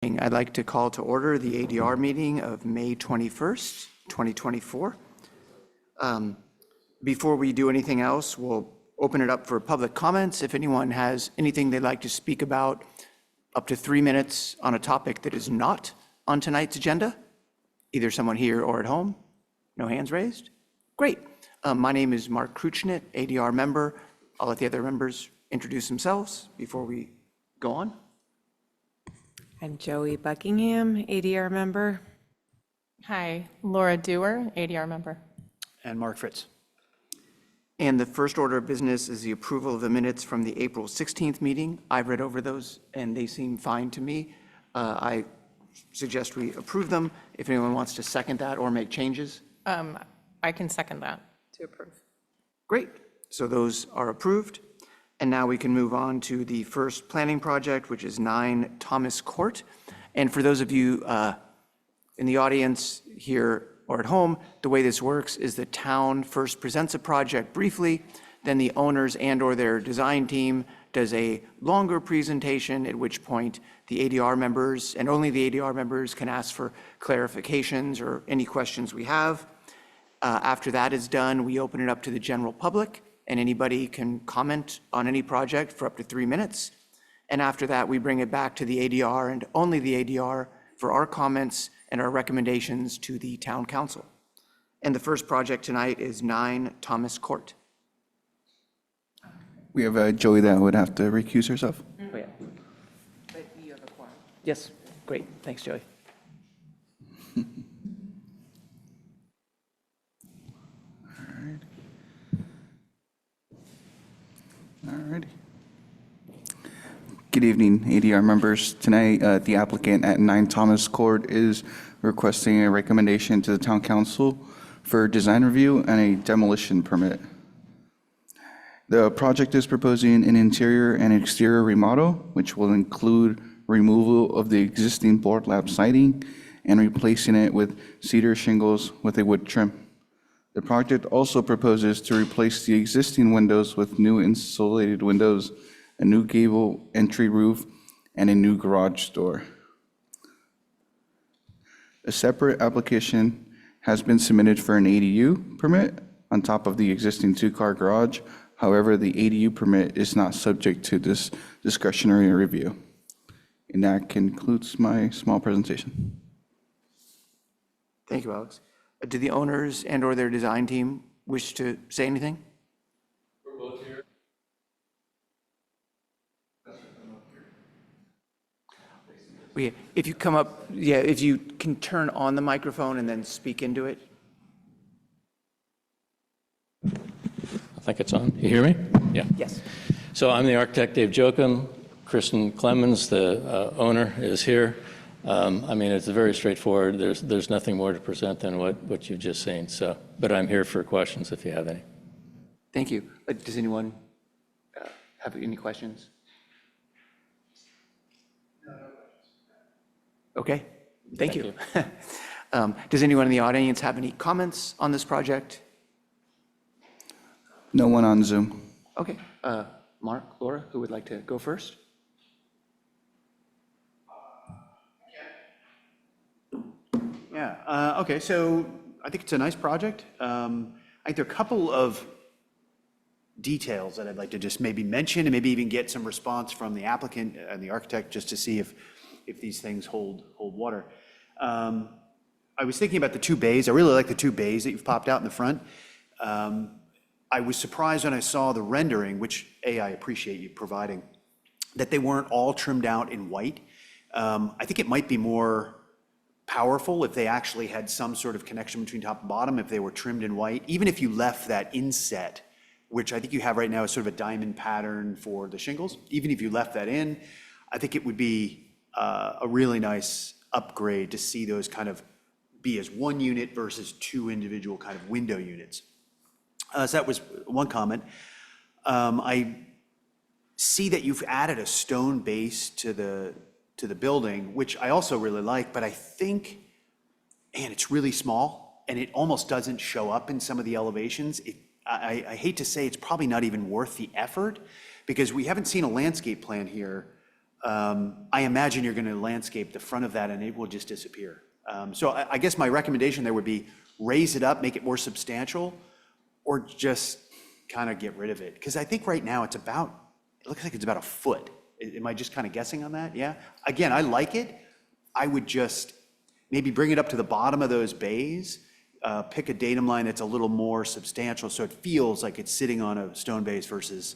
I'd like to call to order the ADR meeting of May 21st, 2024. Before we do anything else, we'll open it up for public comments. If anyone has anything they'd like to speak about, up to 3 minutes on a topic that is not on tonight's agenda, either someone here or at home. No hands raised? Great. My name is Mark Kruchnet, ADR member. I'll let the other members introduce themselves before we go on. I'm Joey Buckingham, ADR member. Hi, Laura Dewar, ADR member. And Mark Fritz. And the first order of business is the approval of the minutes from the April 16th meeting. I've read over those and they seem fine to me. I suggest we approve them. If anyone wants to second that or make changes. I can second that to approve. Great. So those are approved. And now we can move on to the first planning project, which is 9 Thomas Court. And for those of you in the audience here or at home, the way this works is the town first presents a project briefly, then the owners and/or their design team does a longer presentation, at which point the ADR members, and only the ADR members, can ask for clarifications or any questions we have. After that is done, we open it up to the general public, and anybody can comment on any project for up to 3 minutes. And after that, we bring it back to the ADR and only the ADR for our comments and our recommendations to the town council. And the first project tonight is 9 Thomas Court. We have Joey that would have to recuse herself. Oh, yeah. But you have a quorum. Yes, great. Thanks, Joey. Alrighty. Good evening, ADR members. Tonight, the applicant at 9 Thomas Court is requesting a recommendation to the town council for design review and a demolition permit. The project is proposing an interior and exterior remodel, which will include removal of the existing board lap siding and replacing it with cedar shingles with a wood trim. The project also proposes to replace the existing windows with new insulated windows, a new gable entry roof, and a new garage door. A separate application has been submitted for an ADU permit on top of the existing 2-car garage. However, the ADU permit is not subject to this discretionary review. And that concludes my small presentation. Thank you, Alex. Do the owners and/or their design team wish to say anything? We're both here. If you come up, if you can turn on the microphone and then speak into it. I think it's on. You hear me? Yeah. Yes. So I'm the architect, Dave Jochum. Kristen Clemens, the owner, is here. I mean, it's very straightforward. There's nothing more to present than what you've just seen. So, but I'm here for questions if you have any. Thank you. Does anyone have any questions? Okay, thank you. Does anyone in the audience have any comments on this project? No one on Zoom. Okay, Mark, Laura, who would like to go first? Yeah, okay, so I think it's a nice project. I think there are a couple of details that I'd like to just maybe mention and maybe even get some response from the applicant and the architect just to see if these things hold water. I was thinking about the 2 bays. I really like the 2 bays that you've popped out in the front. I was surprised when I saw the rendering, which I appreciate you providing, that they weren't all trimmed out in white. I think it might be more powerful if they actually had some sort of connection between top and bottom, if they were trimmed in white, even if you left that inset, which I think you have right now is sort of a diamond pattern for the shingles. Even if you left that in, I think it would be a really nice upgrade to see those kind of be as 1 unit versus 2 individual kind of window units. So that was one comment. I see that you've added a stone base to the building, which I also really like, but I think, man, it's really small and it almost doesn't show up in some of the elevations. I hate to say it's probably not even worth the effort because we haven't seen a landscape plan here I imagine you're going to landscape the front of that and it will just disappear. So I guess my recommendation there would be raise it up, make it more substantial, or just kind of get rid of it. Because I think right now it looks like it's about a foot. Am I just kind of guessing on that? Yeah. Again, I like it. I would just maybe bring it up to the bottom of those bays, pick a datum line that's a little more substantial so it feels like it's sitting on a stone base versus,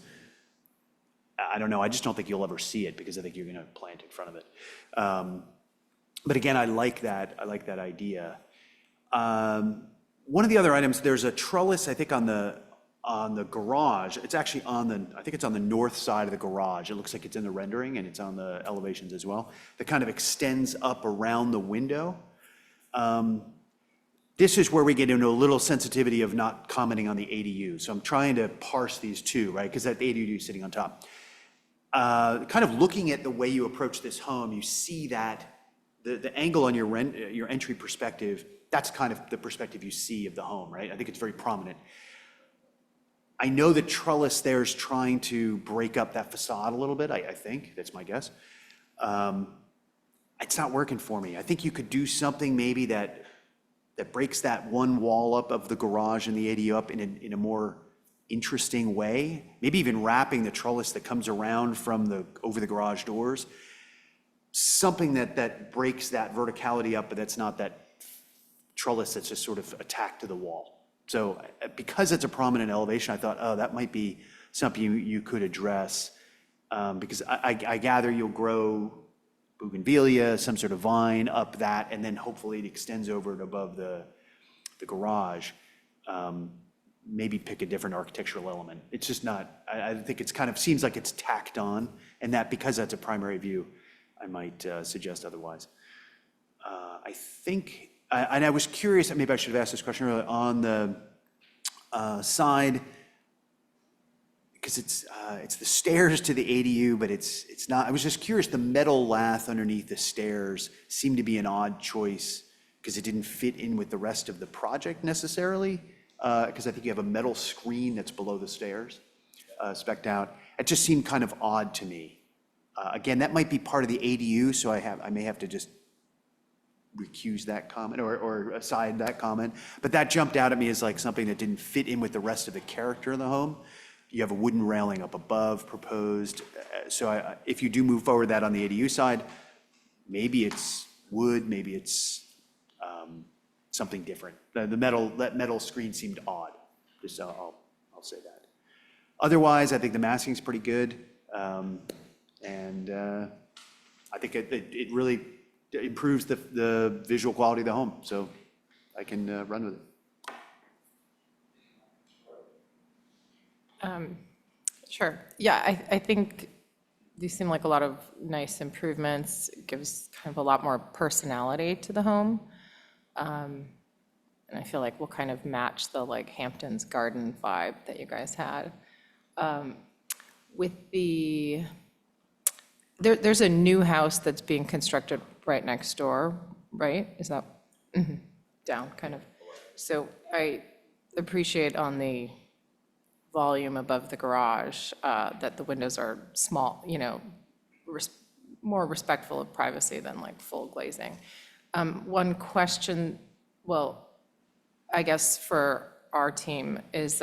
I don't know, I just don't think you'll ever see it because I think you're going to plant in front of it. But again, I like that idea. One of the other items, there's a trellis, I think, on the garage. It's actually I think it's on the north side of the garage. It looks like it's in the rendering and it's on the elevations as well. That kind of extends up around the window. This is where we get into a little sensitivity of not commenting on the ADU. So I'm trying to parse these two, right? Because that ADU is sitting on top. Kind of looking at the way you approach this home, you see that the angle on your entry perspective, that's kind of the perspective you see of the home, right? I think it's very prominent. I know the trellis there is trying to break up that facade a little bit, I think, that's my guess. It's not working for me. I think you could do something maybe that breaks that one wall up of the garage and the ADU up in a more interesting way, maybe even wrapping the trellis that comes around from over the garage doors. Something that breaks that verticality up, but that's not that trellis that's just sort of attacked to the wall. So because it's a prominent elevation, I thought, oh, that might be something you could address. Because I gather you'll grow bougainvillea, some sort of vine up that, and then hopefully it extends over and above the garage. Maybe pick a different architectural element. It's just not, I think it's kind of seems like it's tacked on, and that because that's a primary view, I might suggest otherwise. I think, and I was curious, maybe I should have asked this question earlier, on the side, because it's the stairs to the ADU, but it's not, I was just curious, the metal lath underneath the stairs seemed to be an odd choice because it didn't fit in with the rest of the project necessarily, because I think you have a metal screen that's below the stairs, spec'd out. It just seemed kind of odd to me. Again, that might be part of the ADU, so I may have to just recuse that comment or aside that comment. But that jumped out at me as like something that didn't fit in with the rest of the character of the home. You have a wooden railing up above proposed. So if you do move forward that on the ADU side, maybe it's wood, maybe it's something different. That metal screen seemed odd. Just I'll say that. Otherwise, I think the masking is pretty good. And I think it really improves the visual quality of the home, so I can run with it. Sure. Yeah, I think these seem like a lot of nice improvements. It gives kind of a lot more personality to the home. And I feel like we'll kind of match the like Hamptons garden vibe that you guys had. With there's a new house that's being constructed right next door, right? Is that down kind of? So I appreciate on the volume above the garage that the windows are small, more respectful of privacy than like full glazing. One question, well, I guess for our team is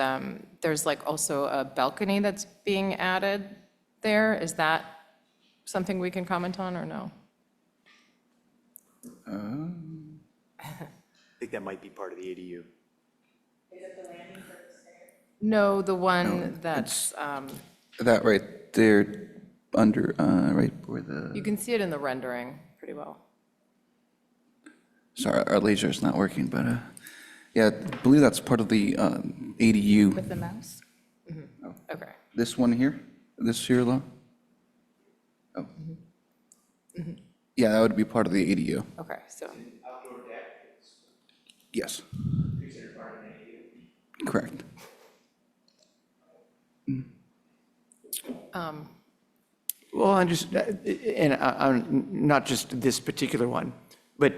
there's like also a balcony that's being added there. Is that something we can comment on or no? I think that might be part of the ADU. No, the one that's, That right there under, right where the, you can see it in the rendering pretty well. sorry, our laser is not working, but yeah, I believe that's part of the ADU. With the mouse? Okay. This one here, this here, Laura? Oh. Yeah, that would be part of the ADU. Okay, so, Yes. Correct. Well, I'm not just this particular one, but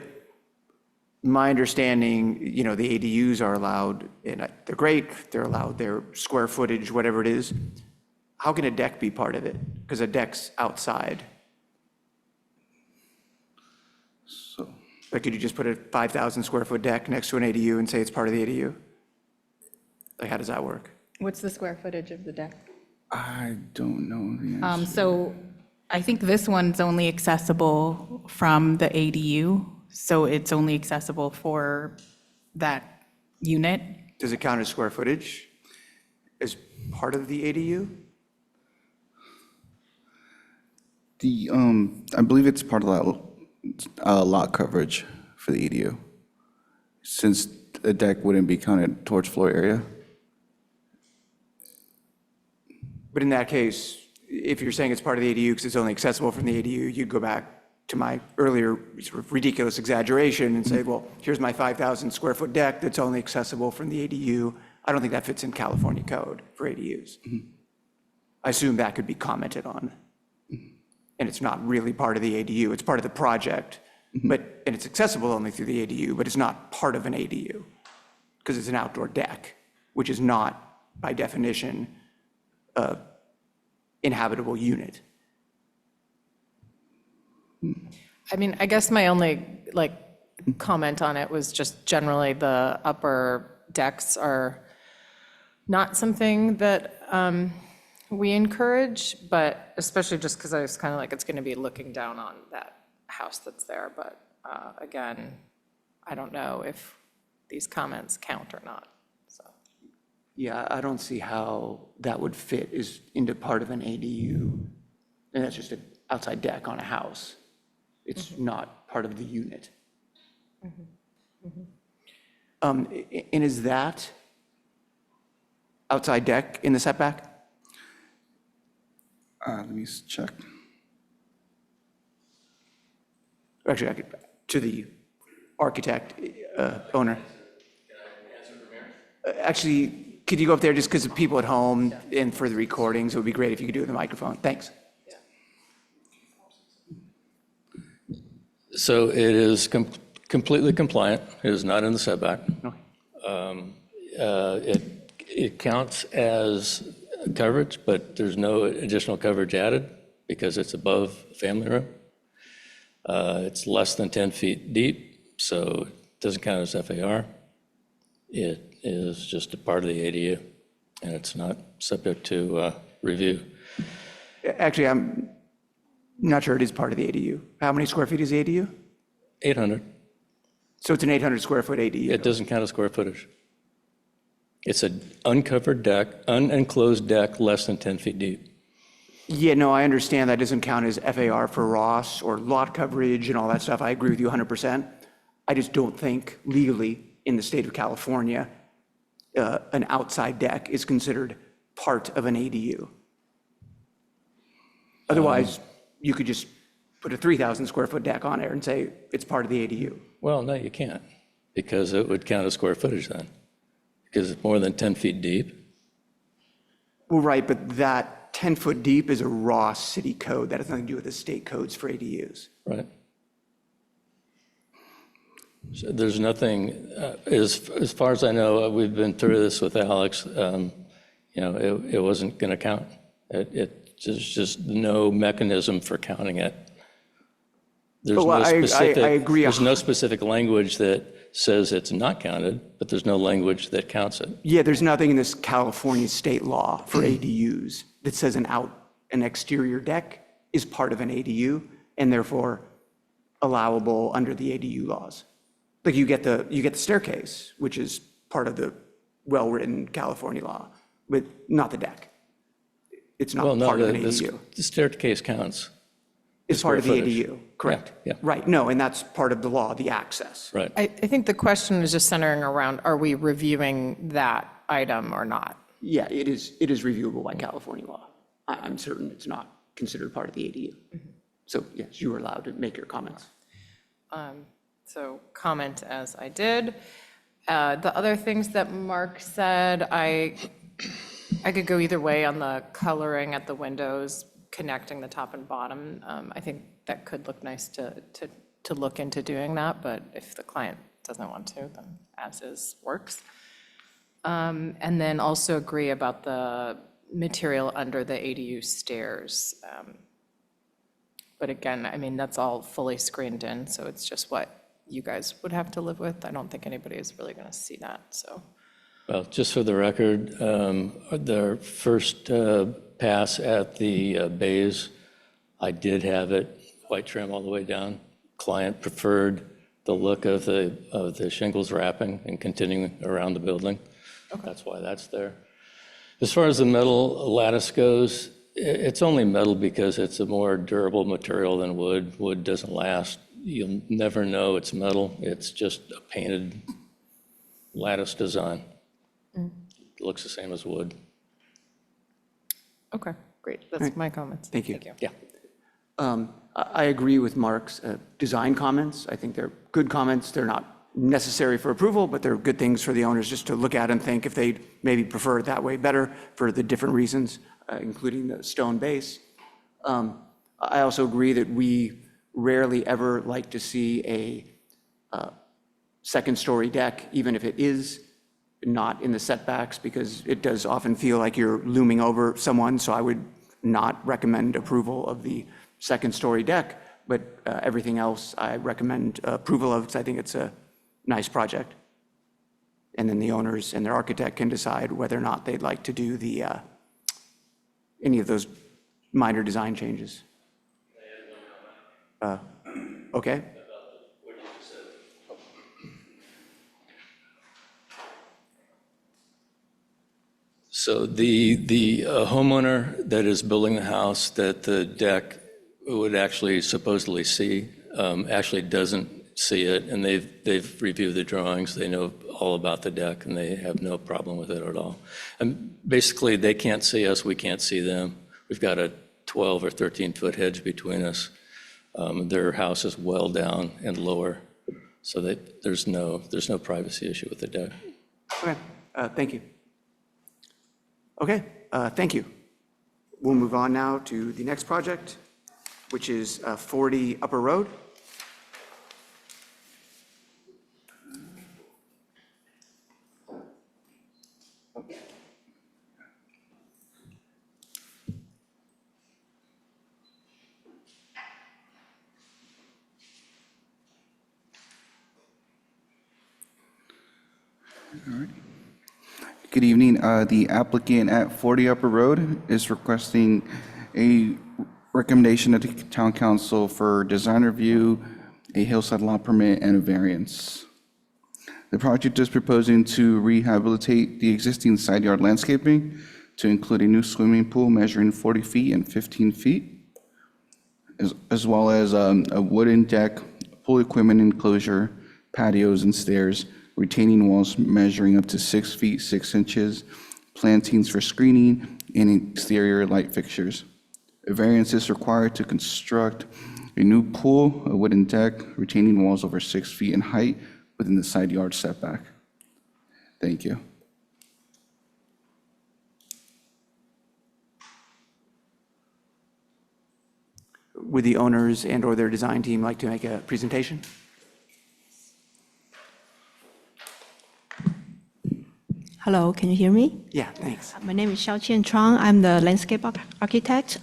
my understanding, the ADUs are allowed, and they're great, they're allowed their square footage, whatever it is. How can a deck be part of it? Because a deck's outside. Like, could you just put a 5,000 square foot deck next to an ADU and say it's part of the ADU? Like, how does that work? What's the square footage of the deck? I don't know the answer. So I think this one's only accessible from the ADU, so it's only accessible for that unit. Does it count as square footage as part of the ADU? I believe it's part of that lot coverage for the ADU, since the deck wouldn't be counted towards floor area. But in that case, if you're saying it's part of the ADU because it's only accessible from the ADU, you'd go back to my earlier sort of ridiculous exaggeration and say, well, here's my 5,000 square foot deck that's only accessible from the ADU. I don't think that fits in California code for ADUs. I assume that could be commented on. And it's not really part of the ADU, it's part of the project, and it's accessible only through the ADU, but it's not part of an ADU because it's an outdoor deck, which is not, by definition, a inhabitable unit. I mean, I guess my only comment on it was just generally the upper decks are not something that we encourage, but especially just because I was kind of like, it's going to be looking down on that house that's there. But again, I don't know if these comments count or not, so. Yeah, I don't see how that would fit into part of an ADU. And that's just an outside deck on a house. It's not part of the unit. And is that outside deck in the setback? Let me check. Actually, I could, to the architect, owner. Actually, could you go up there just because of people at home and for the recordings? It would be great if you could do it in the microphone. Thanks. So it is completely compliant. It is not in the setback. It counts as coverage, but there's no additional coverage added because it's above family room. It's less than 10 feet deep, so it doesn't count as FAR. It is just a part of the ADU, and it's not subject to review. Actually, I'm not sure it is part of the ADU. How many square feet is the ADU? 800. So it's an 800 square foot ADU. It doesn't count as square footage. It's an uncovered deck, unenclosed deck less than 10 feet deep. Yeah, no, I understand that doesn't count as FAR for Ross or lot coverage and all that stuff. I agree with you 100%. I just don't think legally in the state of California, an outside deck is considered part of an ADU. Otherwise, you could just put a 3,000 square foot deck on there and say it's part of the ADU. Well, no, you can't, because it would count as square footage then, because it's more than 10 feet deep. Well, right, but that 10 foot deep is a Ross city code. That has nothing to do with the state codes for ADUs. Right. So there's nothing, as far as I know, we've been through this with Alex, it wasn't going to count. There's just no mechanism for counting it. There's Well, no specific, I agree. There's no specific language that says it's not counted, but there's no language that counts it. Yeah, there's nothing in this California state law for ADUs that says an exterior deck is part of an ADU and therefore allowable under the ADU laws. Like you get the staircase, which is part of the well-written California law, but not the deck. It's not Well, no, part of an ADU. the staircase counts. It's part of the square footage. ADU, correct? Yeah. Right, no, and that's part of the law, the access. Right. I think the question is just centering around, are we reviewing that item or not? Yeah, it is reviewable by California law. I'm certain it's not considered part of the ADU. So yes, you are allowed to make your comments. So comment as I did. The other things that Mark said, I could go either way on the coloring at the windows, connecting the top and bottom. I think that could look nice to look into doing that, but if the client doesn't want to, then as is works. And then also agree about the material under the ADU stairs. But again, I mean, that's all fully screened in, so it's just what you guys would have to live with. I don't think anybody is really going to see that, so. Well, just for the record, their first pass at the bays, I did have it white trim all the way down. Client preferred the look of the shingles wrapping and continuing around the building. That's why that's there. As far as the metal lattice goes, it's only metal because it's a more durable material than wood. Wood doesn't last. You'll never know it's metal. It's just a painted lattice design. It looks the same as wood. Okay, great. That's my comments. Thank you. Yeah. I agree with Mark's design comments. I think they're good comments. They're not necessary for approval, but they're good things for the owners just to look at and think if they maybe prefer it that way better for the different reasons, including the stone base. I also agree that we rarely ever like to see a second-story deck, even if it is not in the setbacks, because it does often feel like you're looming over someone. So I would not recommend approval of the second-story deck, but everything else I recommend approval of, because I think it's a nice project. And then the owners and their architect can decide whether or not they'd like to do the any of those minor design changes. Okay. So the homeowner that is building the house that the deck would actually supposedly see actually doesn't see it, and they've reviewed the drawings. They know all about the deck, and they have no problem with it at all. And basically, they can't see us, we can't see them. We've got a 12 or 13-foot hedge between us. Their house is well down and lower, so that there's no privacy issue with the deck. Okay, thank you. Okay, thank you. We'll move on now to the next project, which is 40 Upper Road. Good evening. The applicant at 40 Upper Road is requesting a recommendation of the town council for design review, a hillside lot permit, and a variance. The project is proposing to rehabilitate the existing side yard landscaping to include a new swimming pool measuring 40 feet and 15 feet, as well as a wooden deck, pool equipment enclosure, patios and stairs, retaining walls measuring up to 6 feet 6 inches, plantings for screening, and exterior light fixtures. A variance is required to construct a new pool, a wooden deck, retaining walls over 6 feet in height within the side yard setback. Thank you. Would the owners and/or their design team like to make a presentation? Hello, can you hear me? Yeah, thanks. My name is Xiaoqian Chuang. I'm the landscape architect,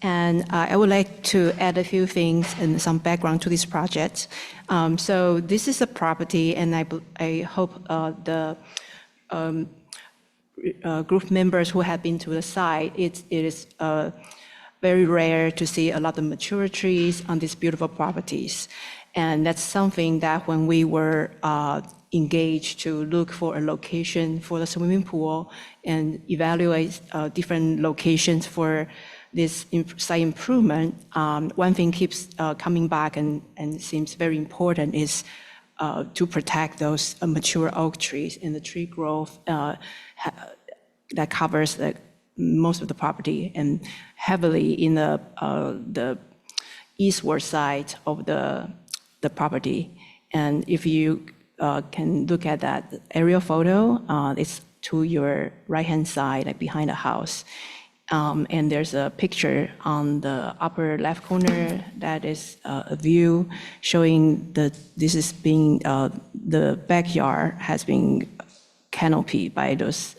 and I would like to add a few things and some background to this project. So this is a property, and I hope the group members who have been to the site, it is very rare to see a lot of mature trees on these beautiful properties. And that's something that when we were engaged to look for a location for the swimming pool and evaluate different locations for this site improvement, one thing keeps coming back and seems very important is to protect those mature oak trees and the tree growth that covers most of the property and heavily in the eastward side of the property. And if you can look at that aerial photo, it's to your right-hand side, like behind the house. And there's a picture on the upper left corner that is a view showing that this is being, the backyard has been canopied by those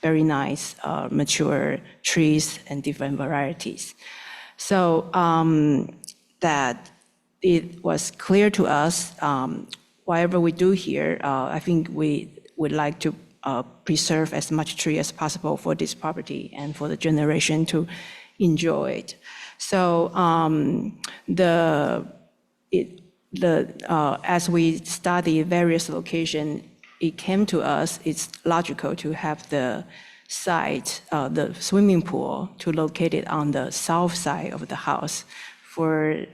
very nice mature trees and different varieties. So that it was clear to us, whatever we do here, I think we would like to preserve as much tree as possible for this property and for the generation to enjoy it. So as we study various locations, it came to us, it's logical to have the site, the swimming pool, to locate it on the south side of the house for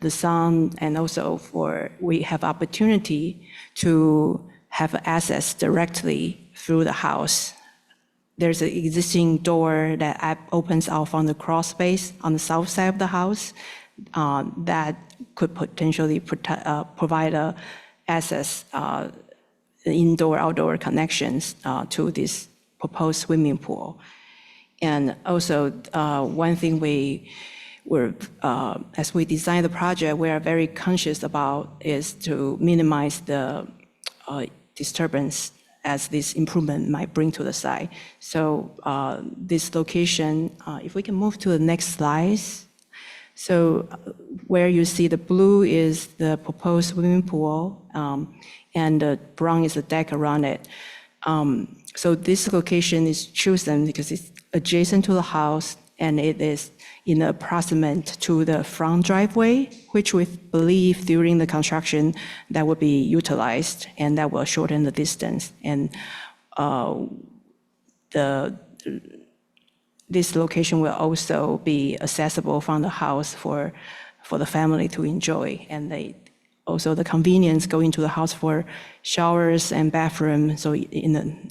the sun, and also for, we have opportunity to have access directly through the house. There's an existing door that opens out from the crawl space on the south side of the house that could potentially provide access, indoor-outdoor connections to this proposed swimming pool. And also, one thing as we design the project, we are very conscious about is to minimize the disturbance as this improvement might bring to the site. So this location, if we can move to the next slide. So where you see the blue is the proposed swimming pool, and the brown is the deck around it. So this location is chosen because it's adjacent to the house, and it is approximate to the front driveway, which we believe during the construction that will be utilized, and that will shorten the distance. And this location will also be accessible from the house for the family to enjoy, and also the convenience going to the house for showers and bathroom,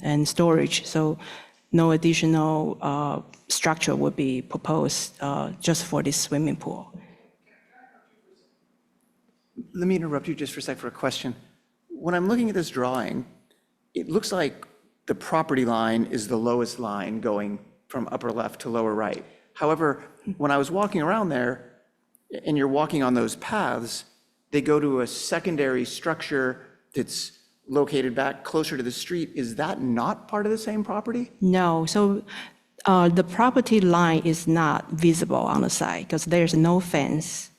and storage. So no additional structure would be proposed just for this swimming pool. Let me interrupt you just for a sec for a question. When I'm looking at this drawing, it looks like the property line is the lowest line going from upper left to lower right. However, when I was walking around there, and you're walking on those paths, they go to a secondary structure that's located back closer to the street. Is that not part of the same property? No, so the property line is not visible on the side because there's no fence.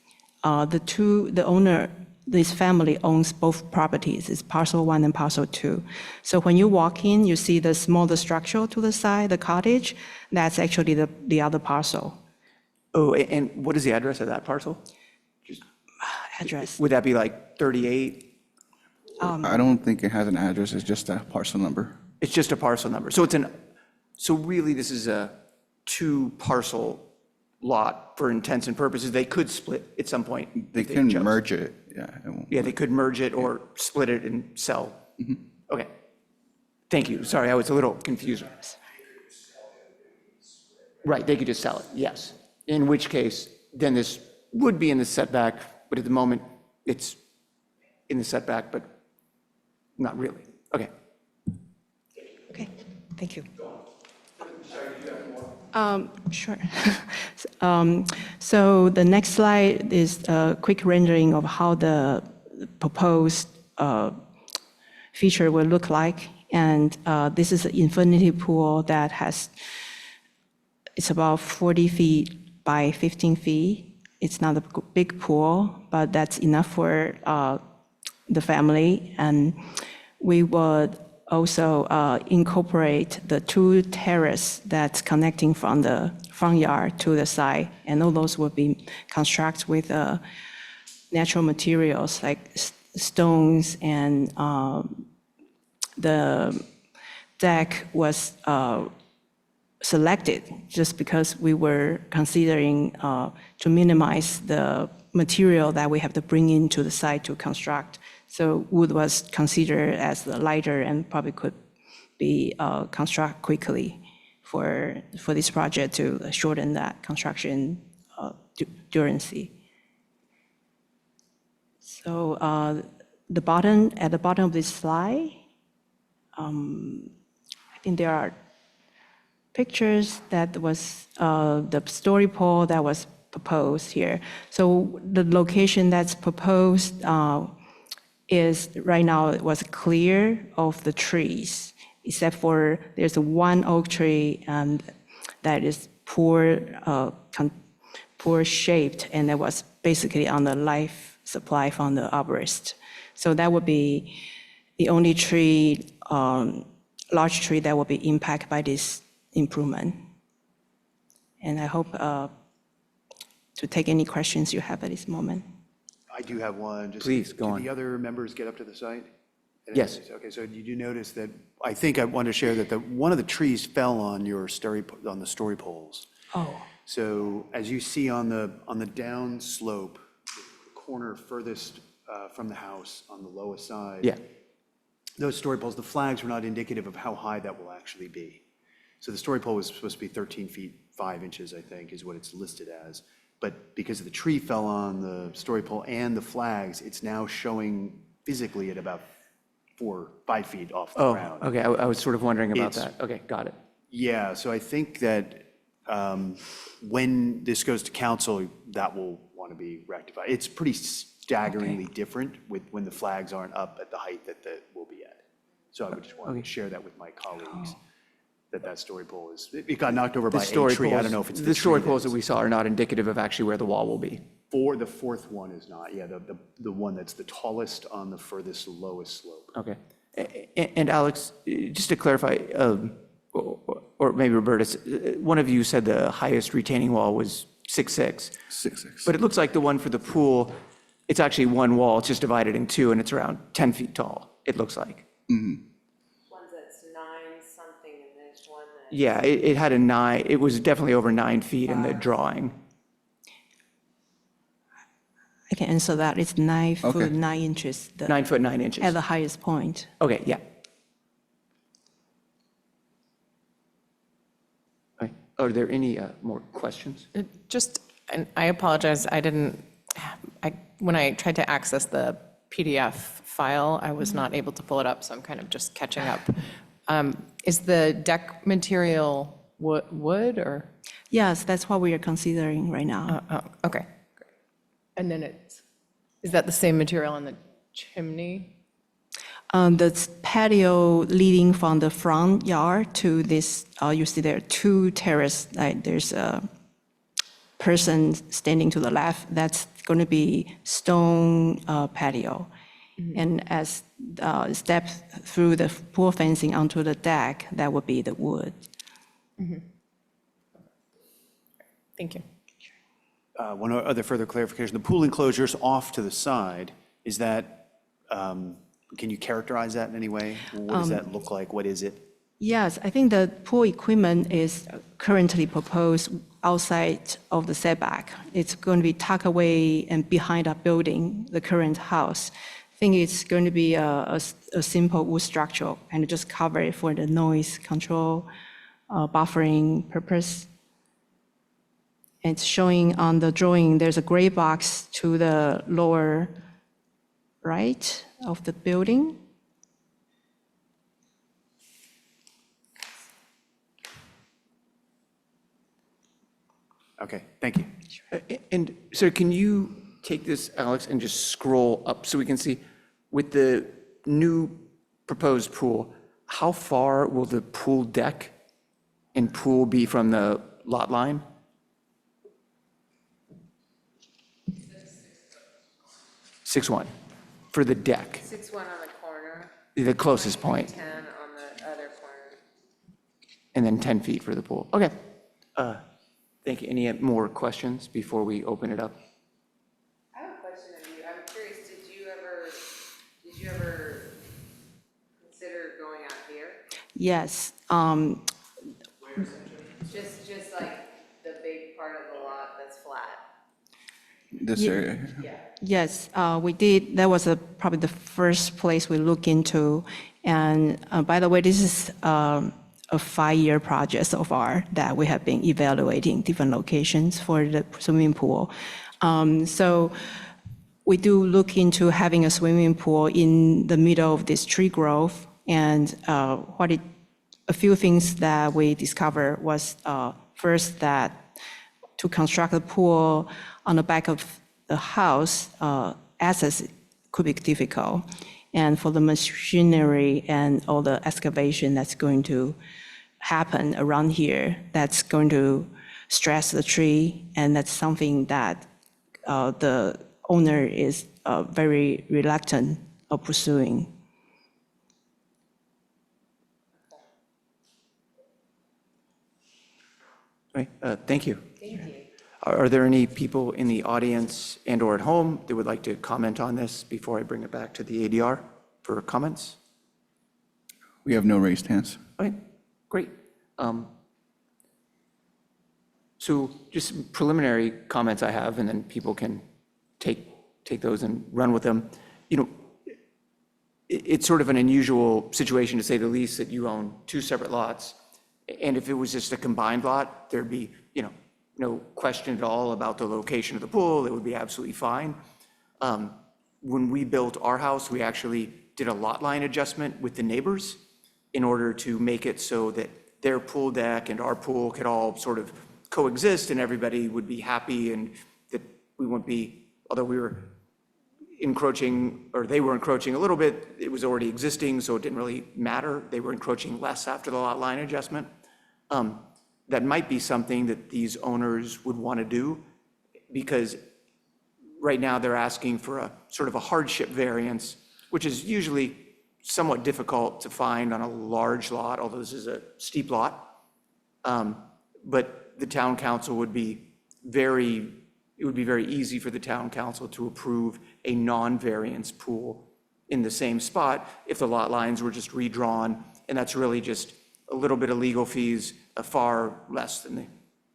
The owner, this family owns both properties. It's parcel 1 and parcel 2. So when you walk in, you see the smaller structure to the side, the cottage. That's actually the other parcel. Oh, and what is the address of that parcel? Address. Would that be like 38? I don't think it has an address, it's just a parcel number. It's just a parcel number. So really, this is a 2-parcel lot for intents and purposes. They could split at some point. They if can chose. merge it, yeah. It won't- Yeah, they could merge it or split it and sell. Okay. Thank you. Sorry, I was a little confused. Right, they could just sell it, yes. In which case, then this would be in the setback, but at the moment, it's in the setback, but not really. Okay. Okay, thank you. Sure. So the next slide is a quick rendering of how the proposed feature will look like. And this is an infinity pool that it's about 40 feet by 15 feet. It's not a big pool, but that's enough for the family. And we would also incorporate the 2 terraces that's connecting from the front yard to the side. And all those will be constructed with natural materials like stones, and the deck was selected just because we were considering to minimize the material that we have to bring into the site to construct. So wood was considered as the lighter and probably could be constructed quickly for this project to shorten that construction durancy. So at the bottom of this slide, I think there are pictures that was the story pole that was proposed here. So the location that's proposed is right now it was clear of the trees, except for there's one oak tree and that is poor shaped, and that was basically on the life supply from the arborist. So that would be the only tree, large tree that will be impacted by this improvement. And I hope to take any questions you have at this moment. I do have one. Just- Please, go on. Did the other members get up to the site? Yes. Okay, so you do notice that, I think I want to share that one of the trees fell on on the story poles. Oh. So as you see on the down slope, the corner furthest from the house on the lowest side. Yeah. Those story poles, the flags were not indicative of how high that will actually be. So the story pole was supposed to be 13 feet 5 inches, I think, is what it's listed as. But because the tree fell on the story pole and the flags, it's now showing physically at about 5 feet off the Oh, ground. okay, I was sort of wondering about It's- that. Okay, got it. Yeah, so I think that when this goes to council, that will want to be rectified. It's pretty staggeringly different with when the flags aren't up at the height that will be at. So I would just want to share that with my colleagues, that story pole it got knocked over The by a story tree. I poles- don't know if it's the the story tree poles that that's- we saw are not indicative of actually where the wall will be. The fourth one is not, yeah, the one that's the tallest on the furthest lowest slope. Okay. And Alex, just to clarify, or maybe Robertus, one of you said the highest retaining wall was 6'6". 6'6". But it looks like the one for the pool, it's actually one wall, it's just divided in two, and it's around 10 feet tall, it looks like. One that's 9 something and there's one that. Yeah, it had a 9, it was definitely over 9 feet in the drawing. I can answer that. It's 9 Okay. foot 9 inches 9 foot 9 inches. at the highest point. Okay, yeah. Okay. Are there any more questions? Just, and I apologize, when I tried to access the PDF file, I was not able to pull it up, so I'm kind of just catching up. Is the deck material wood or? Yes, that's what we are considering right now. Oh, okay. Great. And then is that the same material on the chimney? The patio leading from the front yard to this, you see there are 2 terrace, like there's a person standing to the left, that's going to be stone patio. And as step through the pool fencing onto the deck, that would be the wood. Thank you. One other further clarification, the pool enclosures off to the side, is that, can you characterize that in any way? What does that look like? What is it? Yes, I think the pool equipment is currently proposed outside of the setback. It's going to be tucked away and behind our building, the current house. I think it's going to be a simple wood structure and just cover it for the noise control, buffering purpose. It's showing on the drawing, there's a gray box to the lower right of the building. Okay, thank you. And so can you take this, Alex, and just scroll up so we can see with the new proposed pool, how far will the pool deck and pool be from the lot line? 6'1" for the deck, 6'1" on the corner, the closest point, 10 on the other corner. and then 10 feet for the pool. Okay. Thank you. Any more questions before we open it up? I have a question of you. I'm curious, did you ever consider going out here? Yes, Just like the big part of the lot that's flat? This area here. yes, we did. That was probably the first place we look into. And by the way, this is a 5-year project so far that we have been evaluating different locations for the swimming pool. So we do look into having a swimming pool in the middle of this tree grove. And a few things that we discovered was first that to construct a pool on the back of the house, access could be difficult. And for the machinery and all the excavation that's going to happen around here, that's going to stress the tree, and that's something that the owner is very reluctant of pursuing. Right, thank you. Thank you. Are there any people in the audience and/or at home that would like to comment on this before I bring it back to the ADR for comments? We have no raised hands. All right, great. So just some preliminary comments I have, and then people can take those and run with them. You know, it's sort of an unusual situation, to say the least, that you own two separate lots. And if it was just a combined lot, there'd be, no question at all about the location of the pool. It would be absolutely fine. When we built our house, we actually did a lot line adjustment with the neighbors in order to make it so that their pool deck and our pool could all sort of coexist, and everybody would be happy, and that we wouldn't be, although we were encroaching, or they were encroaching a little bit, it was already existing, so it didn't really matter. They were encroaching less after the lot line adjustment. That might be something that these owners would want to do, because right now they're asking for a sort of a hardship variance, which is usually somewhat difficult to find on a large lot, although this is a steep lot. But the town council would be it would be very easy for the town council to approve a non-variance pool in the same spot if the lot lines were just redrawn, and that's really just a little bit of legal fees, far less than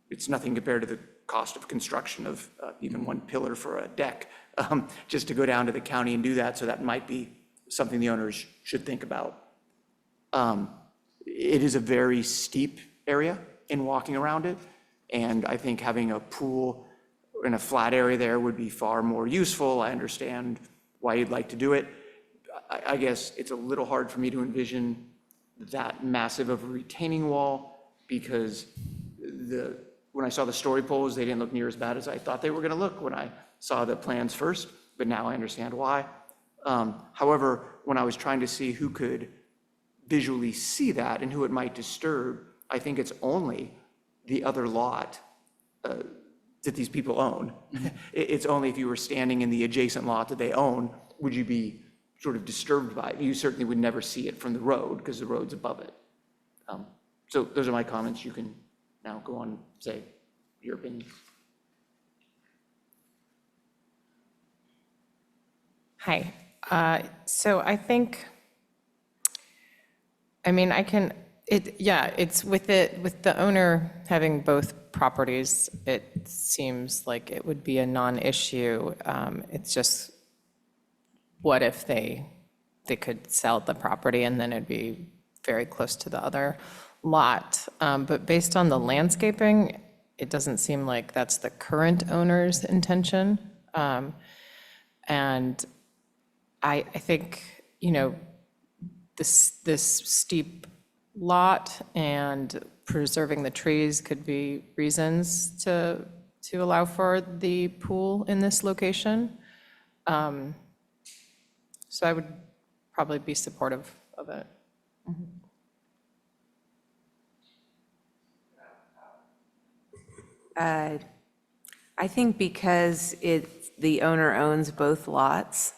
it's nothing compared to the cost of construction of even one pillar for a deck, just to go down to the county and do that. So that might be something the owners should think about. It is a very steep area in walking around it, and I think having a pool in a flat area there would be far more useful. I understand why you'd like to do it. I guess it's a little hard for me to envision that massive of a retaining wall, because when I saw the story poles, they didn't look near as bad as I thought they were going to look when I saw the plans first, but now I understand why. However, when I was trying to see who could visually see that and who it might disturb, I think it's only the other lot that these people own. It's only if you were standing in the adjacent lot that they own, would you be sort of disturbed by it. You certainly would never see it from the road, because the road's above it. So those are my comments. You can now go on and say your opinion. Hi. So I think, it's with the owner having both properties, it seems like it would be a non-issue. It's just, what if they could sell the property and then it'd be very close to the other lot. But based on the landscaping, it doesn't seem like that's the current owner's intention. And I think, this steep lot and preserving the trees could be reasons to allow for the pool in this location. So I would probably be supportive of it. I think because the owner owns both lots,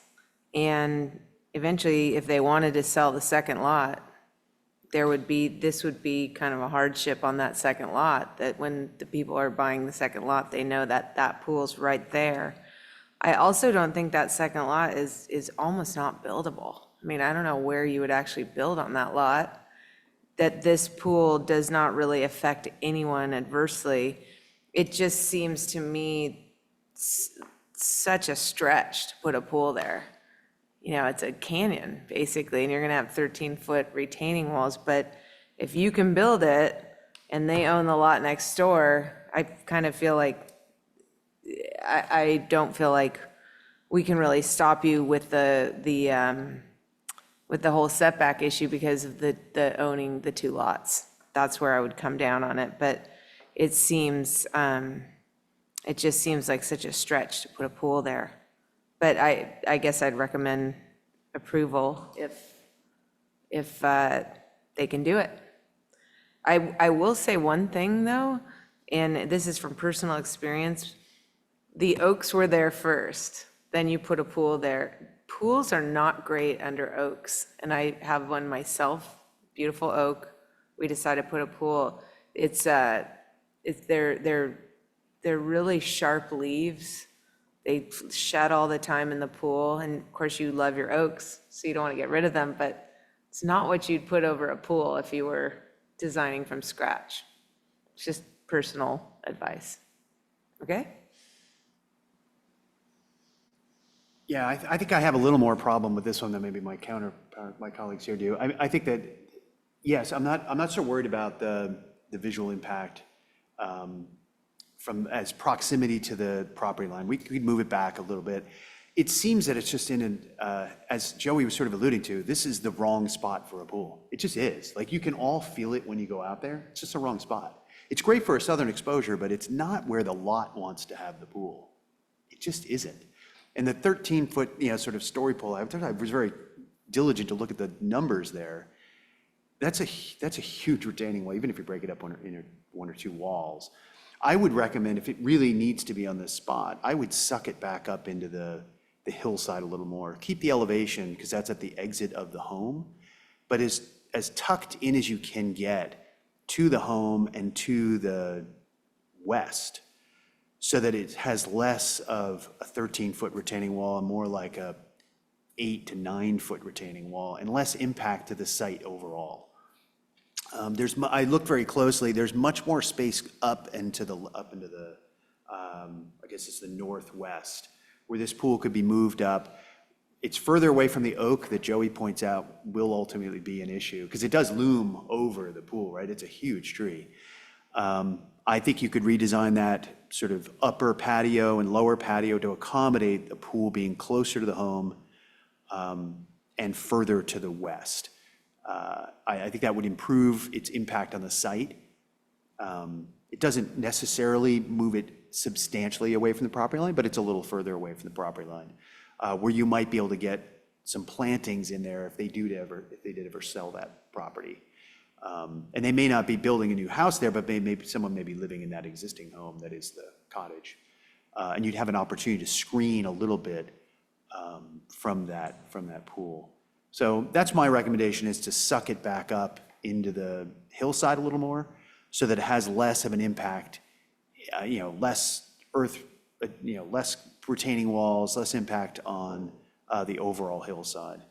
and eventually, if they wanted to sell the second lot, this would be kind of a hardship on that second lot, that when the people are buying the second lot, they know that that pool's right there. I also don't think that second lot is almost not buildable. I mean, I don't know where you would actually build on that lot, that this pool does not really affect anyone adversely. It just seems to me such a stretch to put a pool there. It's a canyon, basically, and you're gonna have 13-foot retaining walls, but if you can build it and they own the lot next door, I kind of feel like, I don't feel like we can really stop you with the whole setback issue because of the owning the two lots. That's where I would come down on it, but it just seems like such a stretch to put a pool there. But I guess I'd recommend approval if they can do it. I will say one thing, though. And this is from personal experience. The oaks were there first, then you put a pool there. Pools are not great under oaks, and I have one myself, beautiful oak. We decided to put a pool. They're really sharp leaves. They shed all the time in the pool, and of course you love your oaks, so you don't want to get rid of them, but it's not what you'd put over a pool if you were designing from scratch. It's just personal advice. Okay? Yeah, I think I have a little more problem with this one than maybe my colleagues here do. I think that, yes, I'm not so worried about the visual impact from as proximity to the property line. We could move it back a little bit. It seems that it's just as Joey was sort of alluding to, this is the wrong spot for a pool. It just is. Like, you can all feel it when you go out there. It's just the wrong spot. It's great for a southern exposure, but it's not where the lot wants to have the pool. It just isn't. And the 13-foot, sort of story pool, I was very diligent to look at the numbers there. That's a huge retaining wall, even if you break it up one or two walls. I would recommend, if it really needs to be on this spot, I would suck it back up into the hillside a little more. Keep the elevation, because that's at the exit of the home, but as tucked in as you can get to the home and to the west, so that it has less of a 13-foot retaining wall and more like a 8 to 9-foot retaining wall, and less impact to the site overall. I looked very closely. There's much more space up into the I guess it's the northwest, where this pool could be moved up. It's further away from the oak that Joey points out will ultimately be an issue, because it does loom over the pool, right? It's a huge tree. I think you could redesign that sort of upper patio and lower patio to accommodate the pool being closer to the home and further to the west. I think that would improve its impact on the site. It doesn't necessarily move it substantially away from the property line, but it's a little further away from the property line, where you might be able to get some plantings in there if they did ever sell that property. And they may not be building a new house there, but maybe someone may be living in that existing home that is the cottage. And you'd have an opportunity to screen a little bit from that pool. So that's my recommendation, is to suck it back up into the hillside a little more, so that it has less of an impact, less earth, less retaining walls, less impact on the overall hillside.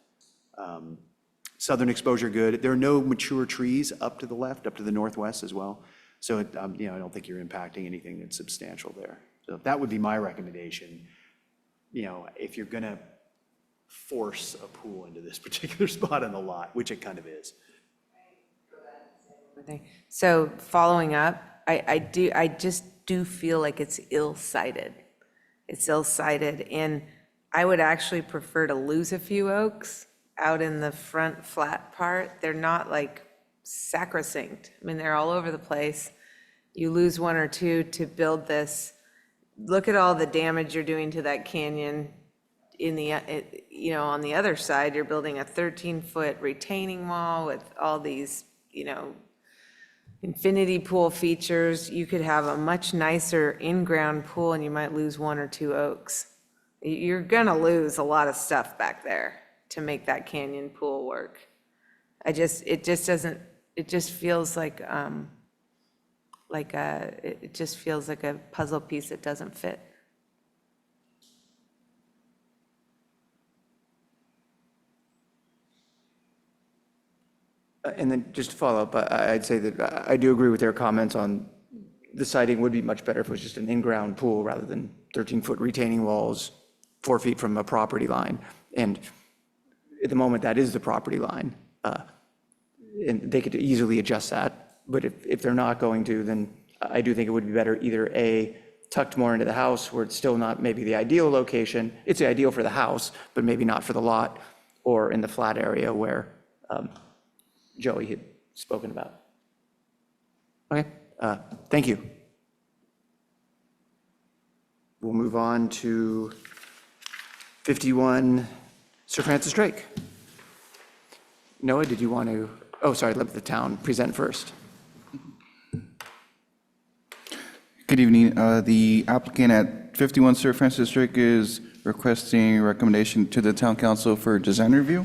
Southern exposure, good. There are no mature trees up to the left, up to the northwest as well. So, I don't think you're impacting anything that's substantial there. So that would be my recommendation, if you're gonna force a pool into this particular spot on the lot, which it kind of is. So following up, I just do feel like it's ill-sited. It's ill-sited, and I would actually prefer to lose a few oaks out in the front flat part. They're not like sacrosanct. I mean, they're all over the place. You lose one or two to build this. Look at all the damage you're doing to that canyon. On the other side, you're building a 13-foot retaining wall with all these, infinity pool features. You could have a much nicer in-ground pool, and you might lose one or two oaks. You're gonna lose a lot of stuff back there to make that canyon pool work. It just feels like a puzzle piece that doesn't fit. And then just to follow up, I'd say that I do agree with their comments on the siding would be much better if it was just an in-ground pool rather than 13-foot retaining walls 4 feet from a property line. And at the moment, that is the property line. And they could easily adjust that. But if they're not going to, then I do think it would be better either A, tucked more into the house where it's still not maybe the ideal location. It's the ideal for the house, but maybe not for the lot, or in the flat area where Joey had spoken about. Okay, thank you. We'll move on to 51 Sir Francis Drake. Noah, did you want to, let the town present first. Good evening. The applicant at 51 Sir Francis Drake is requesting a recommendation to the town council for design review.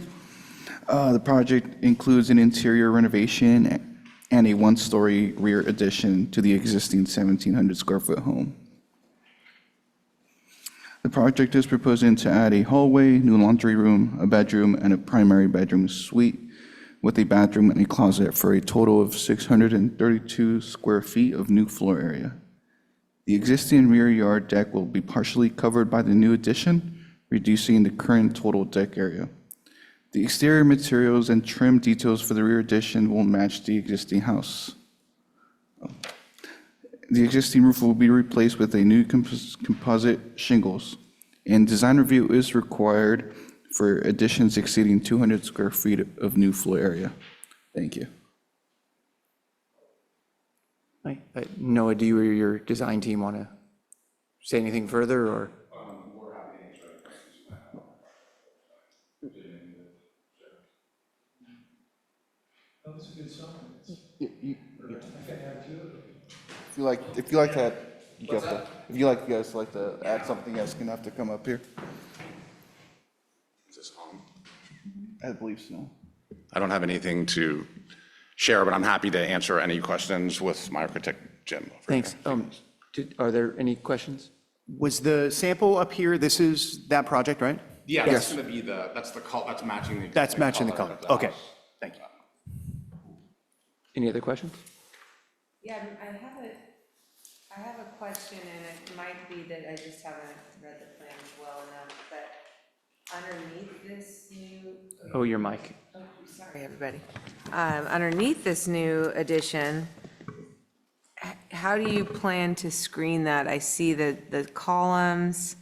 The project includes an interior renovation and a one-story rear addition to the existing 1,700 square foot home. The project is proposing to add a hallway, new laundry room, a bedroom, and a primary bedroom suite with a bathroom and a closet for a total of 632 square feet of new floor area. The existing rear yard deck will be partially covered by the new addition, reducing the current total deck area. The exterior materials and trim details for the rear addition will match the existing house. The existing roof will be replaced with a new composite shingles, and design review is required for additions exceeding 200 square feet of new floor area. Thank you. Noah, do you or your design team want to say anything further, or? If you like to, if you guys like to add something, you guys can have to come up here. Is this on? I believe so. I don't have anything to share, but I'm happy to answer any questions with my architect, Jim. over Thanks. here. Are there any questions? Was the sample up here, this is that project, right? Yeah, that's going to be that's matching the. That's matching the color. of the Okay, house. thank you. Any other questions? Yeah, I have a question, and it might be that I just haven't read the plans well enough, but underneath this new, Oh, your mic. oh, sorry, everybody. Underneath this new addition, how do you plan to screen that? I see the columns.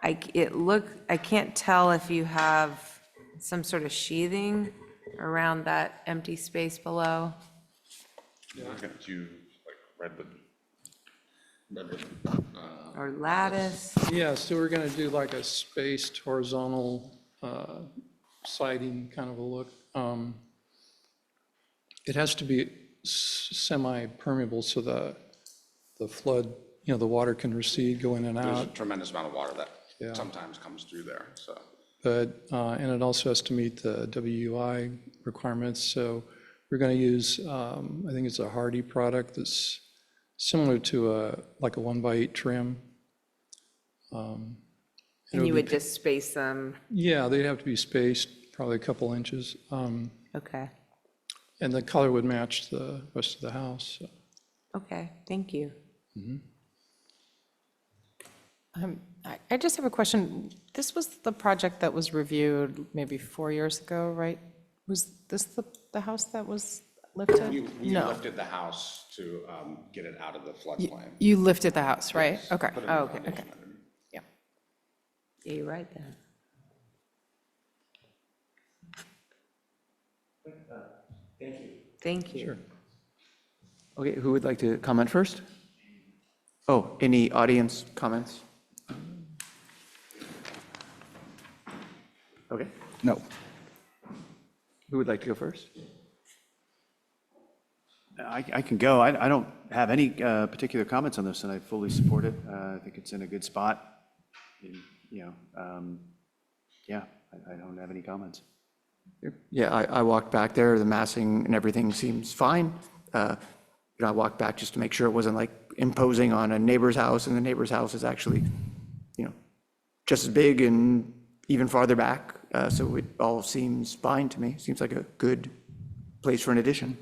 I can't tell if you have some sort of sheathing around that empty space below. You read the. Or lattice? Yeah, so we're going to do like a spaced horizontal siding kind of a look. It has to be semi-permeable so the flood, the water can recede, go in and There's a out. tremendous amount of water that Yeah. sometimes comes through there, so. But, and it also has to meet the WUI requirements. So we're going to use, I think it's a Hardy product that's similar to like a 1x8 trim. And It'll you be- would just space them? Yeah, they'd have to be spaced probably a couple inches. Okay, And the color would match the rest of the house. So. okay, thank you. I just have a question. This was the project that was reviewed maybe 4 years ago, right? Was this the house that was lifted? We No. lifted the house to get it out of the floodplain. You lifted the house, right? Okay. Put a new Oh, okay, foundation okay. underneath. Yeah. Yeah, you're right then. Thank you. Sure. Okay, who would like to comment first? Oh, any audience comments? Okay, No. who would like to go first? I can go. I don't have any particular comments on this, and I fully support it. I think it's in a good spot. And, yeah, I don't have any comments. Yeah, I walked back there, the massing and everything seems fine. I walked back just to make sure it wasn't like imposing on a neighbor's house, and the neighbor's house is actually, just as big and even farther back. So it all seems fine to me. Seems like a good place for an addition.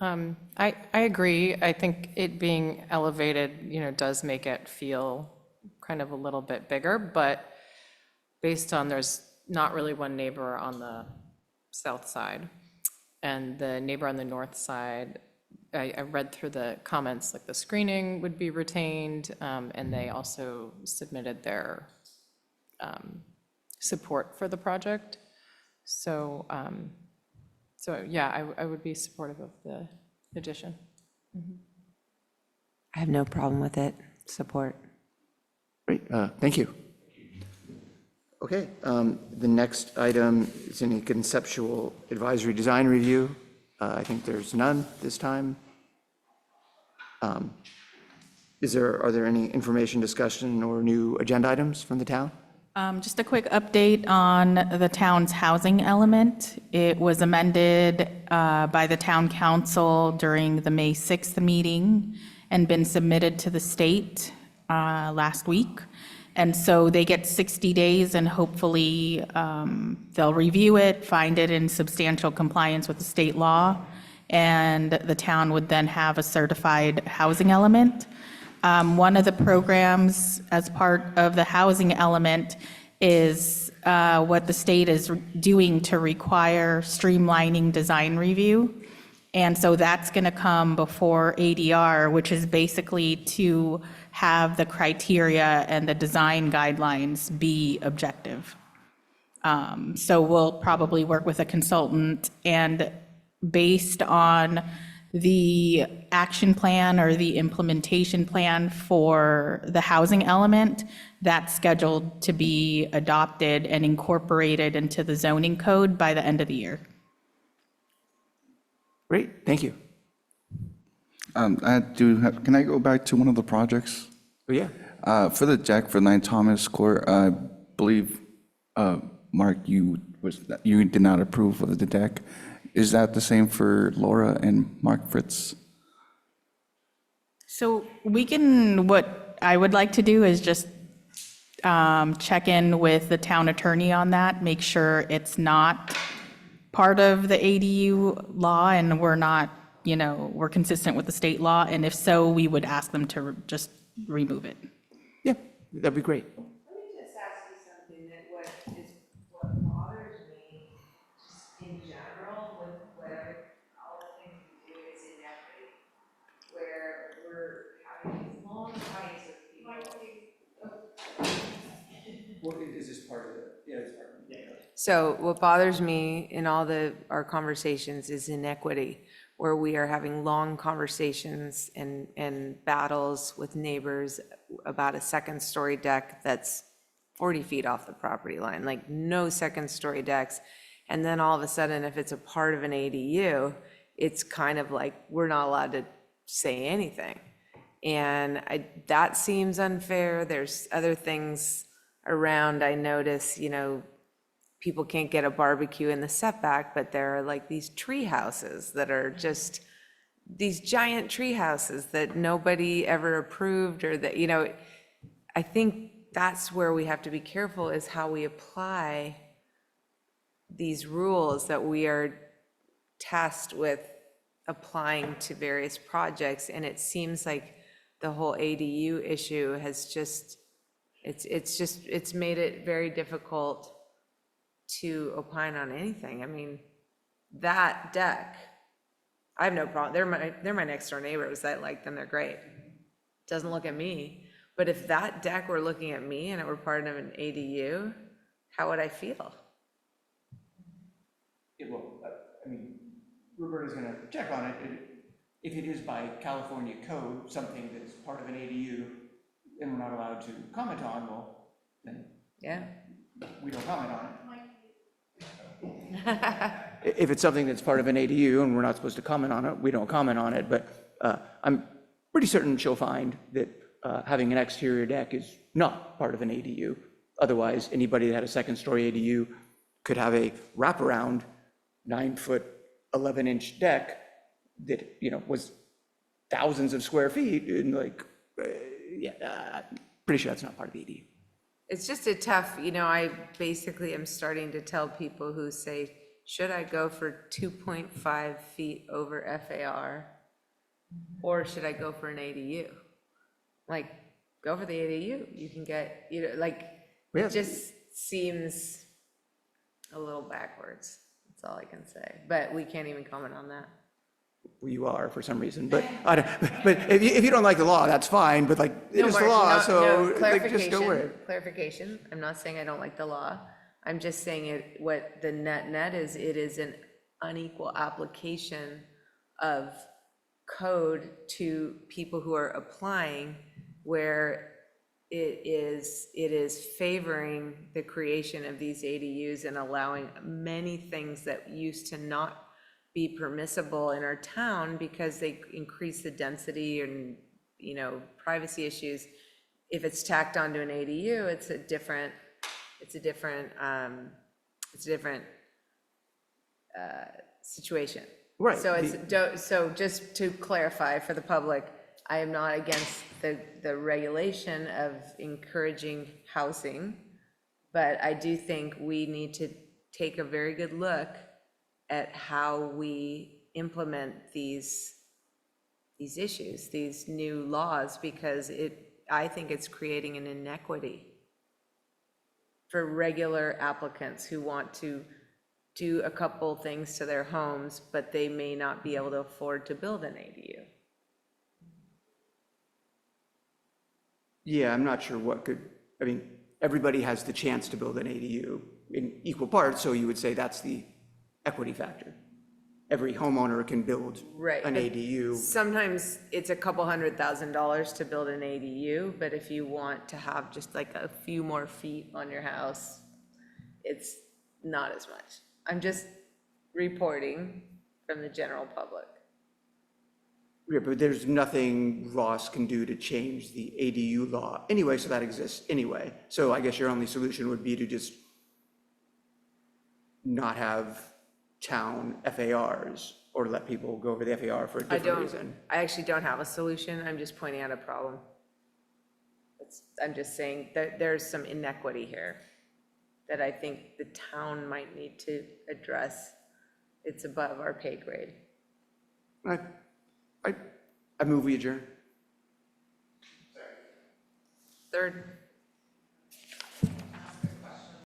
I agree. I think it being elevated, does make it feel kind of a little bit bigger, but based on there's not really one neighbor on the south side. And the neighbor on the north side, I read through the comments, like the screening would be retained, and they also submitted their support for the project. So, yeah, I would be supportive of the addition. I have no problem with it. Support. Great, thank you. Okay, the next item is any conceptual advisory design review. I think there's none this time. Are there any information, discussion, or new agenda items from the town? Just a quick update on the town's housing element. It was amended by the town council during the May 6th meeting and been submitted to the state last week. And so they get 60 days and hopefully they'll review it, find it in substantial compliance with the state law, and the town would then have a certified housing element. One of the programs as part of the housing element is what the state is doing to require streamlining design review. And so that's going to come before ADR, which is basically to have the criteria and the design guidelines be objective. So we'll probably work with a consultant, and based on the action plan or the implementation plan for the housing element, that's scheduled to be adopted and incorporated into the zoning code by the end of the year. Great, thank you. Can I go back to one of the projects? Oh, yeah. For the deck for 9 Thomas Court, I believe, Mark, you did not approve of the deck. Is that the same for Laura and Mark Fritz? So what I would like to do is just check in with the town attorney on that, make sure it's not part of the ADU law and we're not, we're consistent with the state law. And if so, we would ask them to just remove it. Yeah, that'd be great. Let me just ask you something that what bothers me just in general with whatever, all the things we do is inequity, where we're having these long fights with people. Well, is this part of it? Yeah, it's part of it. So what bothers me in all our conversations is inequity, where we are having long conversations and battles with neighbors about a second-story deck that's 40 feet off the property line, like no second-story decks. And then all of a sudden, if it's a part of an ADU, it's kind of like we're not allowed to say anything. And that seems unfair. There's other things around. I notice, people can't get a barbecue in the setback, but there are like these tree houses that are just these giant tree houses that nobody ever approved, or that, I think that's where we have to be careful, is how we apply these rules that we are tasked with applying to various projects. And it seems like the whole ADU issue has just, it's made it very difficult to opine on anything. I mean, that deck, I have no problem. They're my next door neighbors. I like them. They're great. Doesn't look at me. But if that deck were looking at me and it were part of an ADU, how would I feel? It will, Roberta's gonna check on it. If it is by California code, something that's part of an ADU and we're not allowed to comment on, well, then Yeah. we don't comment on it. If it's something that's part of an ADU and we're not supposed to comment on it, we don't comment on it. But I'm pretty certain she'll find that having an exterior deck is not part of an ADU. Otherwise, anybody that had a second-story ADU could have a wraparound 9-foot, 11-inch deck that was thousands of square feet, and pretty sure that's not part of the ADU. It's just a tough, I basically am starting to tell people who say, should I go for 2.5 feet over FAR, or should I go for an ADU? Like, go for the ADU. You can get, it just seems a little backwards. That's all I can say. But we can't even comment on that. You are for some reason, but if you don't like the law, that's fine. But it is the law, so just go with it. Clarification. I'm not saying I don't like the law. I'm just saying what the net is. It is an unequal application of code to people who are applying, where it is favoring the creation of these ADUs and allowing many things that used to not be permissible in our town because they increase the density and, privacy issues. If it's tacked onto an ADU, it's a different situation. Right. So just to clarify for the public, I am not against the regulation of encouraging housing, but I do think we need to take a very good look at how we implement these issues, these new laws, because I think it's creating an inequity for regular applicants who want to do a couple things to their homes, but they may not be able to afford to build an ADU. Yeah, I'm not sure everybody has the chance to build an ADU in equal parts, so you would say that's the equity factor. Every homeowner can build an but ADU. Sometimes it's a couple $100,000 to build an ADU, but if you want to have just like a few more feet on your house, it's not as much. I'm just reporting from the general public. Yeah, but there's nothing Ross can do to change the ADU law anyway, so that exists anyway. So I guess your only solution would be to just not have town FARs or let people go over the FAR for a different reason. I actually don't have a solution. I'm just pointing out a problem. I'm just saying that there's some inequity here that I think the town might need to address. It's above our pay grade. I move we adjourn. Third.